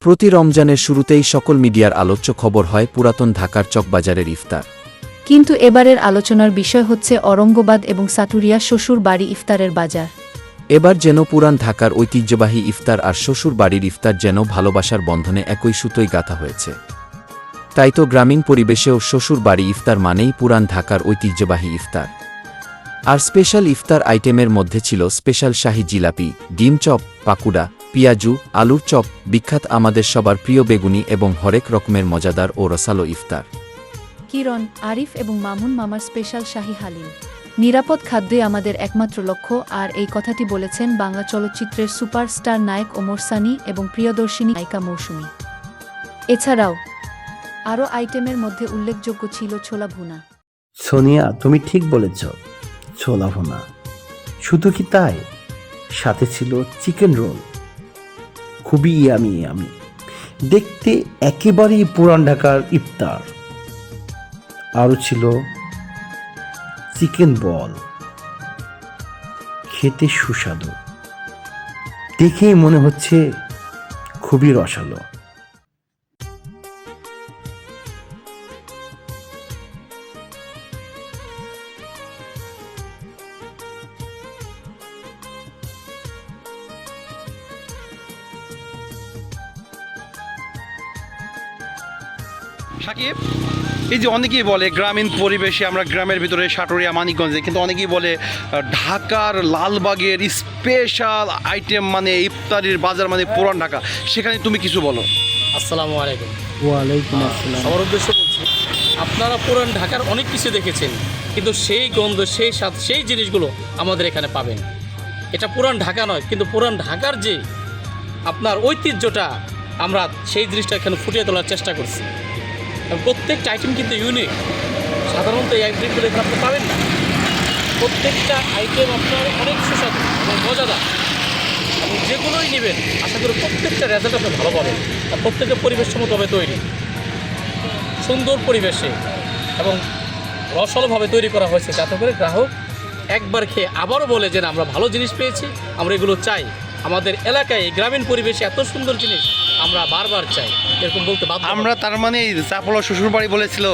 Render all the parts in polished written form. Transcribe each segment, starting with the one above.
প্রতি রমজানের শুরুতেই সকল মিডিয়ার আলোচ্য খবর হয় পুরাতন ঢাকার চকবাজারের ইফতার। কিন্তু এবারের আলোচনার বিষয় হচ্ছে অরঙ্গবাদ এবং সাটুরিয়া শ্বশুর বাড়ি ইফতারের বাজার। এবার যেন পুরান ঢাকার ঐতিহ্যবাহী ইফতার আর শ্বশুর বাড়ির ইফতার যেন ভালোবাসার বন্ধনে একই সুতোয় গাঁথা হয়েছে। তাই তো গ্রামীণ পরিবেশেও শ্বশুর বাড়ি ইফতার মানেই পুরান ঢাকার ঐতিহ্যবাহী ইফতার। আর স্পেশাল ইফতার আইটেমের মধ্যে ছিল স্পেশাল শাহী জিলাপি, ডিম চপ, পাকুড়া, পিয়াজু, আলুর চপ, বিখ্যাত আমাদের সবার প্রিয় বেগুনি এবং হরেক রকমের মজাদার ও রসালো ইফতার। কিরণ, আরিফ এবং মামুন মামার স্পেশাল শাহী হালিম। নিরাপদ খাদ্যই আমাদের একমাত্র লক্ষ্য, আর এই কথাটি বলেছেন বাংলা চলচ্চিত্রের সুপারস্টার নায়ক ওমর সানি এবং প্রিয়দর্শিনী নায়িকা মৌসুমী। এছাড়াও আরও আইটেমের মধ্যে উল্লেখযোগ্য ছিল ছোলা ভুনা। সোনিয়া, তুমি ঠিক বলেছ, ছোলা ভুনা। শুধু কি তাই, সাথে ছিল চিকেন রোল, খুবই ইয়ামি। দেখতে একেবারেই পুরান ঢাকার ইফতার। আরও ছিল চিকেন বল, খেতে সুস্বাদু, দেখেই মনে হচ্ছে খুবই রসালো। সাকিব, এই যে অনেকেই বলে গ্রামীণ পরিবেশে আমরা গ্রামের ভিতরে সাটুরিয়া মানিকগঞ্জে, কিন্তু অনেকেই বলে ঢাকার লালবাগের স্পেশাল আইটেম মানে ইফতারির বাজার মানে পুরান ঢাকা, সেখানে তুমি কিছু বলো। আসসালামু আলাইকুম। ওয়ালাইকুম আসসালাম। আমার উদ্দেশ্য বলছি, আপনারা পুরান ঢাকার অনেক কিছু দেখেছেন, কিন্তু সেই গন্ধ, সেই স্বাদ, সেই জিনিসগুলো আমাদের এখানে পাবেন। এটা পুরান ঢাকা নয়, কিন্তু পুরান ঢাকার যে আপনার ঐতিহ্যটা, আমরা সেই জিনিসটা এখানে ফুটিয়ে তোলার চেষ্টা করছি। এবং প্রত্যেকটা আইটেম কিন্তু ইউনিক, সাধারণত এই আইটেমগুলো এখানে আপনি পাবেন না। প্রত্যেকটা আইটেম আপনার অনেক সুস্বাদু এবং মজাদার, এবং যেগুলোই নেবেন আশা করি প্রত্যেকটা রেজাল্ট আপনি ভালো পাবেন। আর প্রত্যেকের পরিবেশ সম্মতভাবে তৈরি, সুন্দর পরিবেশে এবং রসালোভাবে তৈরি করা হয়েছে, যাতে করে গ্রাহক একবার খেয়ে আবারও বলে যে না, আমরা ভালো জিনিস পেয়েছি, আমরা এগুলো চাই। আমাদের এলাকায় গ্রামীণ পরিবেশে এত সুন্দর জিনিস আমরা বারবার চাই, এরকম বলতে বাধ্য। আমরা তার মানে চাপলা শ্বশুরবাড়ি বলেছিল,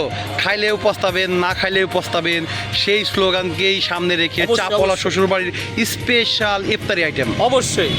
খাইলেও পস্তাবেন, না খাইলেও পস্তাবেন, সেই স্লোগানকেই সামনে রেখে অবশ্যই, চাপলা অবশ্যই। শ্বশুরবাড়ির স্পেশাল ইফতারি আইটেম। অবশ্যই।